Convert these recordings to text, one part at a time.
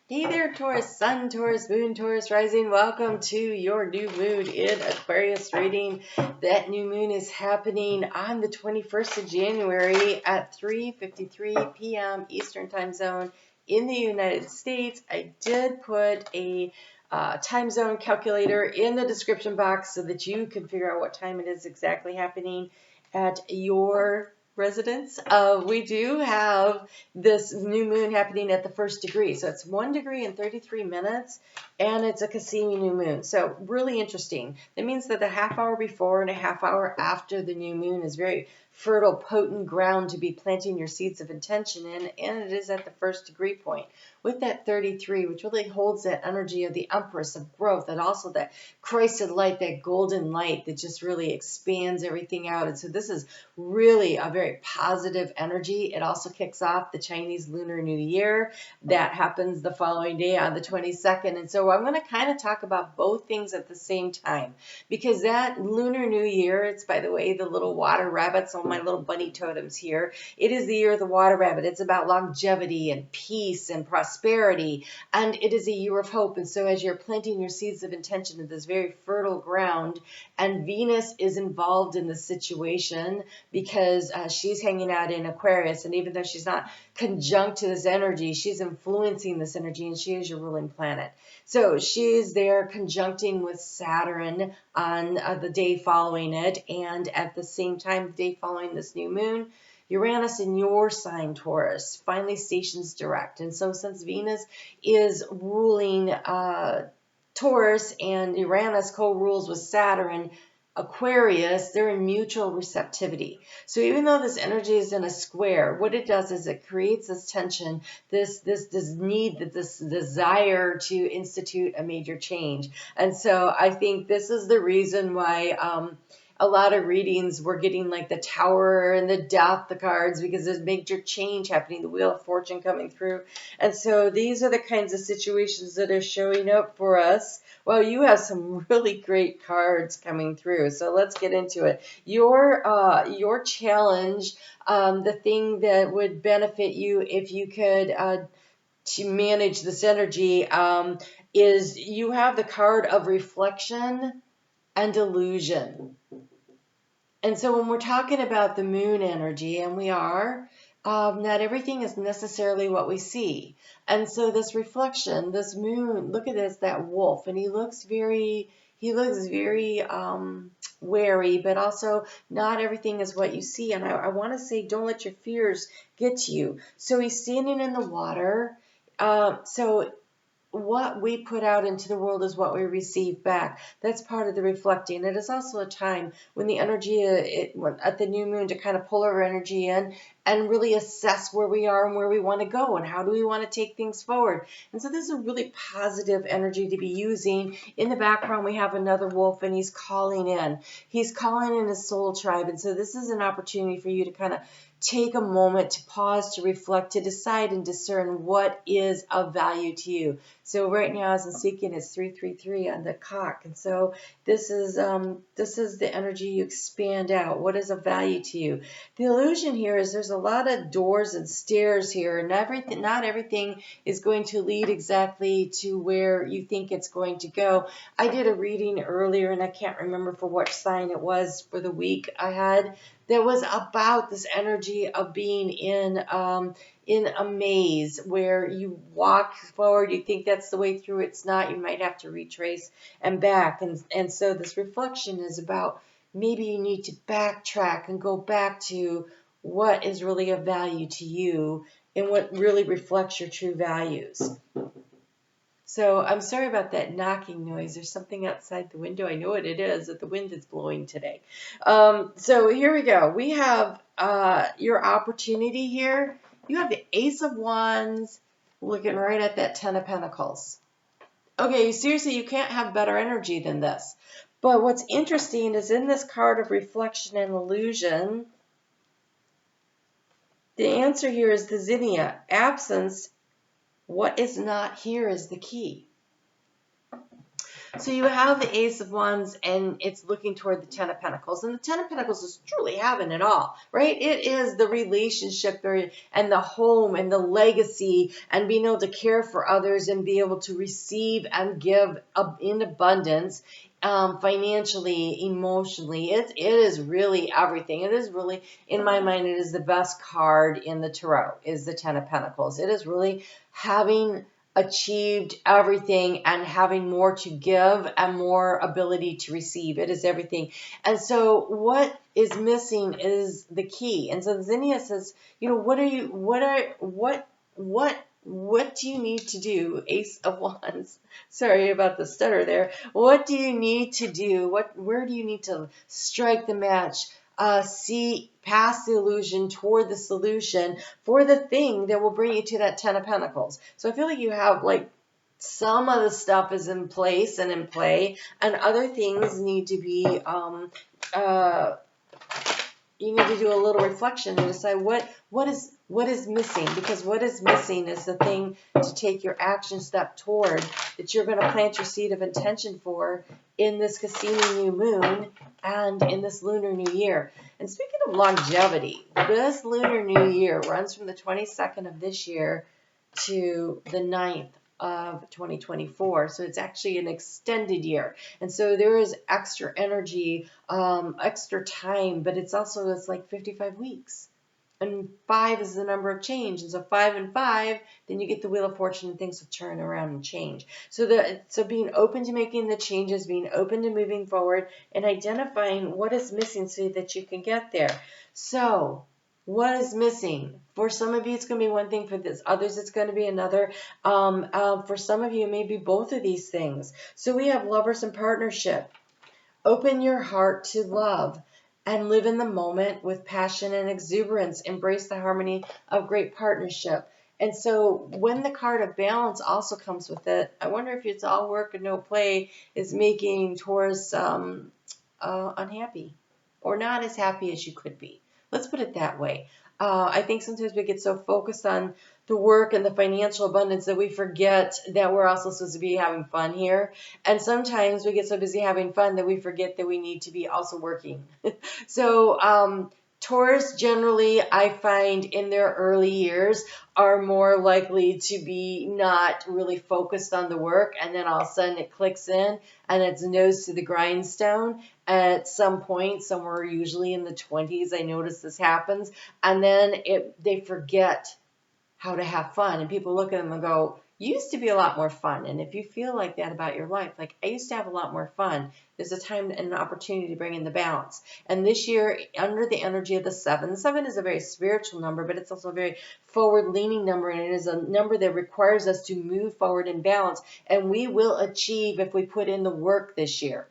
Hey there, Taurus, Sun, Taurus, Moon, Taurus, Rising. Welcome to your new moon in Aquarius reading. That new moon is happening on the 21st of January at 3:53 p.m. Eastern Time Zone in the United States. I did put a time zone calculator in the description box so that you can figure out what time it is exactly happening at your residence. We do have this new moon happening at the first degree. So it's 1 degree and 33 minutes, and it's a Cassini new moon. So really interesting. That means that the half hour before and a half hour after the new moon is very fertile, potent ground to be planting your seeds of intention in, and it is at the first degree point. With that 33, which really holds that energy of the Empress of growth, and also that Christed light, that golden light that just really expands everything out. And so this is really a very positive energy. It also kicks off the Chinese Lunar New Year. That happens the following day on the 22nd. And so I'm going to kind of talk about both things at the same time, because that Lunar New Year, it's, by the way, the little water rabbits, all my little bunny totems here. It is the year of the water rabbit. It's about longevity and peace and prosperity, and it is a year of hope. And so as you're planting your seeds of intention in this very fertile ground, and Venus is involved in the situation, because she's hanging out in Aquarius, and even though she's not conjunct to this energy, she's influencing this energy, and she is your ruling planet. So she's there conjuncting with Saturn on the day following it, and at the same time, the day following this new moon, Uranus in your sign, Taurus, finally stations direct. And so since Venus is ruling Taurus and Uranus co-rules with Saturn, Aquarius, they're in mutual receptivity. So even though this energy is in a square, what it does is it creates this tension, this need, this desire to institute a major change. And so I think this is the reason why a lot of readings we're getting like the Tower and the Death, the cards, because there's major change happening, the Wheel of Fortune coming through. And so these are the kinds of situations that are showing up for us. Well, you have some really great cards coming through, so let's get into it. Your challenge, the thing that would benefit you if you could to manage this energy, is you have the card of reflection and illusion. And so when we're talking about the moon energy, and we are, not everything is necessarily what we see. And so this reflection, this moon, look at this, that wolf, and he looks very wary, but also not everything is what you see. And I want to say, don't let your fears get to you. So he's standing in the water. So what we put out into the world is what we receive back. That's part of the reflecting. It is also a time when the energy at the new moon to kind of pull our energy in and really assess where we are and where we want to go and how do we want to take things forward. And so this is a really positive energy to be using. In the background, we have another wolf, and he's calling in. He's calling in his soul tribe. And so this is an opportunity for you to kind of take a moment to pause, to reflect, to decide and discern what is of value to you. So right now, as I'm speaking, it's 333 on the cock, and so this is the energy you expand out. What is of value to you? The illusion here is there's a lot of doors and stairs here, and not everything is going to lead exactly to where you think it's going to go. I did a reading earlier, and I can't remember for what sign it was for the week I had. That was about this energy of being in a maze where you walk forward, you think that's the way through, it's not, you might have to retrace and back. And so this reflection is about maybe you need to backtrack and go back to what is really of value to you and what really reflects your true values. So I'm sorry about that knocking noise. There's something outside the window. I know what it is, that the wind is blowing today. So here we go. We have your opportunity here. You have the Ace of Wands looking right at that Ten of Pentacles. Okay, seriously, you can't have better energy than this. But what's interesting is in this card of reflection and illusion, the answer here is the Zinnia. Absence. What is not here is the key. So you have the Ace of Wands, and it's looking toward the Ten of Pentacles. And the Ten of Pentacles is truly having it all, right? It is the relationship and the home and the legacy and being able to care for others and be able to receive and give in abundance. Financially, emotionally, it is really everything. It is really, in my mind, it is the best card in the tarot, is the Ten of Pentacles. It is really having achieved everything and having more to give and more ability to receive. It is everything. And so what is missing is the key. And so Zinnia says, you know, what do you need to do? Ace of Wands. Sorry about the stutter there. What do you need to do? Where do you need to strike the match? See past the illusion toward the solution for the thing that will bring you to that Ten of Pentacles. So I feel like you have like some of the stuff is in place and in play, and other things need to be you need to do a little reflection and decide what is missing, because what is missing is the thing to take your action step toward, that you're going to plant your seed of intention for in this Cassini new moon and in this lunar new year. And speaking of longevity, this lunar new year runs from the 22nd of this year to the 9th of 2024. So it's actually an extended year. And so there is extra energy, extra time, but it's like 55 weeks. And 5 is the number of change. And so 5 and 5, then you get the Wheel of Fortune and things will turn around and change. So being open to making the changes, being open to moving forward, and identifying what is missing so that you can get there. So what is missing? For some of you, it's going to be one thing. For this, others, it's going to be another. For some of you, it may be both of these things. So we have Lovers and Partnership. Open your heart to love and live in the moment with passion and exuberance. Embrace the harmony of great partnership. And so when the card of Balance also comes with it, I wonder if it's all work and no play is making Taurus unhappy or not as happy as you could be. Let's put it that way. I think sometimes we get so focused on the work and the financial abundance that we forget that we're also supposed to be having fun here. And sometimes we get so busy having fun that we forget that we need to be also working. So Taurus generally, I find in their early years, are more likely to be not really focused on the work, and then all of a sudden it clicks in and it's nose to the grindstone. At some point, somewhere usually in the 20s, I notice this happens, and then they forget how to have fun. And people look at them and go, you used to be a lot more fun. And if you feel like that about your life, like I used to have a lot more fun, there's a time and an opportunity to bring in the balance. And this year, under the energy of the 7 is a very spiritual number, but it's also a very forward-leaning number, and it is a number that requires us to move forward in balance. And we will achieve if we put in the work this year.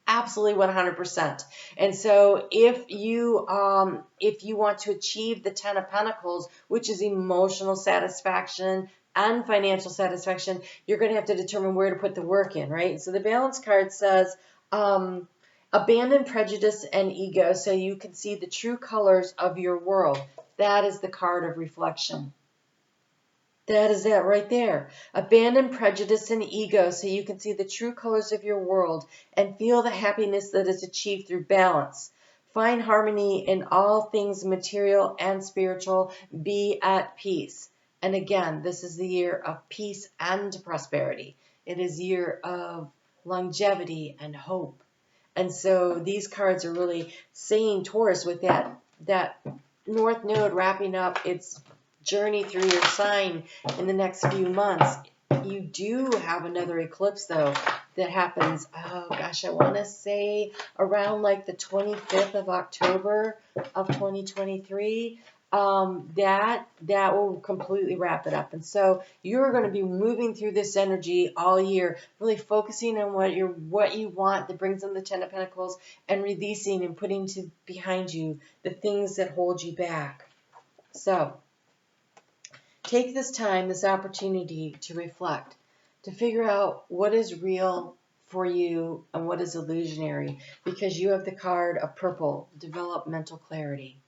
Absolutely 100%. And so if you want to achieve the Ten of Pentacles, which is emotional satisfaction and financial satisfaction, you're going to have to determine where to put the work in, right? So the Balance card says, abandon prejudice and ego so you can see the true colors of your world. That is the card of reflection. That is that right there. Abandon prejudice and ego so you can see the true colors of your world and feel the happiness that is achieved through balance. Find harmony in all things material and spiritual. Be at peace. And again, this is the year of peace and prosperity. It is a year of longevity and hope. And so these cards are really saying, Taurus, with that North Node wrapping up its journey through your sign in the next few months. You do have another eclipse, though, that happens, oh gosh, I want to say around like the 25th of October of 2023. That will completely wrap it up. And so you're going to be moving through this energy all year, really focusing on what you want that brings in the Ten of Pentacles, and releasing and putting behind you the things that hold you back. So take this time, this opportunity to reflect, to figure out what is real for you and what is illusionary, because you have the card of purple, developmental clarity.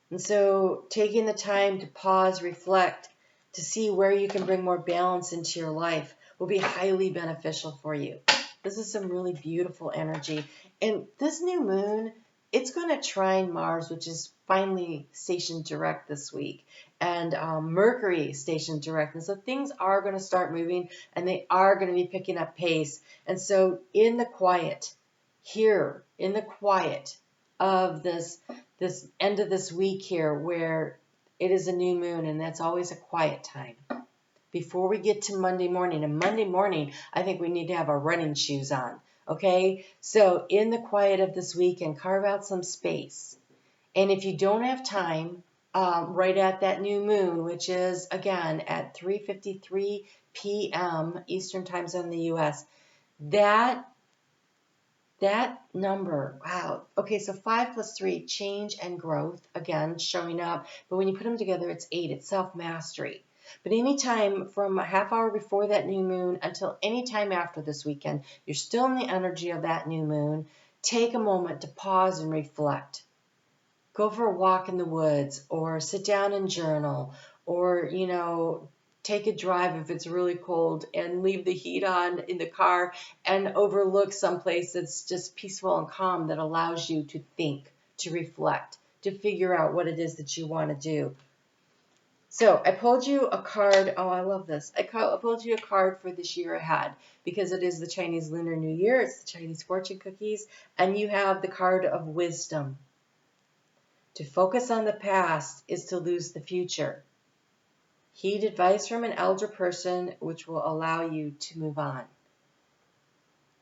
And so taking the time to pause, reflect, to see where you can bring more balance into your life. will be highly beneficial for you. This is some really beautiful energy. And this new moon, it's going to trine Mars, which is finally stationed direct this week, and Mercury stationed direct. And so things are going to start moving, and they are going to be picking up pace. And so in the quiet, here, in the quiet of this end of this week here, where it is a new moon, and that's always a quiet time, before we get to Monday morning. And Monday morning, I think we need to have our running shoes on, okay? So in the quiet of this weekend, carve out some space. And if you don't have time, right at that new moon, which is, again, at 3:53 p.m. Eastern Time Zone in the U.S., that number, wow. Okay, so 5 plus 3, change and growth, again, showing up. But when you put them together, it's 8. It's self-mastery. But anytime from a half hour before that new moon until any time after this weekend, you're still in the energy of that new moon. Take a moment to pause and reflect. Go for a walk in the woods, or sit down and journal, or, take a drive if it's really cold and leave the heat on in the car and overlook someplace that's just peaceful and calm, that allows you to think, to reflect, to figure out what it is that you want to do. So I pulled you a card. Oh, I love this. I pulled you a card for this year ahead, because it is the Chinese Lunar New Year. It's the Chinese fortune cookies. And you have the card of wisdom. To focus on the past is to lose the future. Heed advice from an elder person, which will allow you to move on.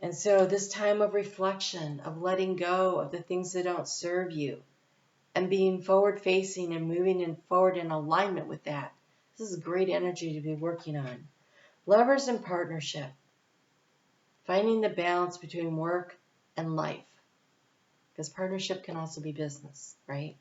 And so this time of reflection, of letting go of the things that don't serve you, and being forward-facing and moving forward in alignment with that. This is great energy to be working on. Lovers and partnership. Finding the balance between work and life. Because partnership can also be business, right?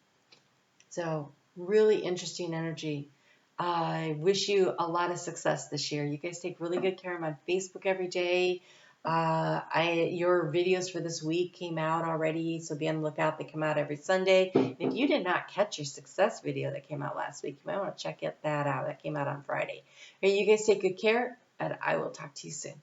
So really interesting energy. I wish you a lot of success this year. You guys take really good care. I'm on Facebook every day. Your videos for this week came out already, so be on the lookout. They come out every Sunday. And if you did not catch your success video that came out last week, you might want to check that out. That came out on Friday. Hey, you guys take good care, and I will talk to you soon.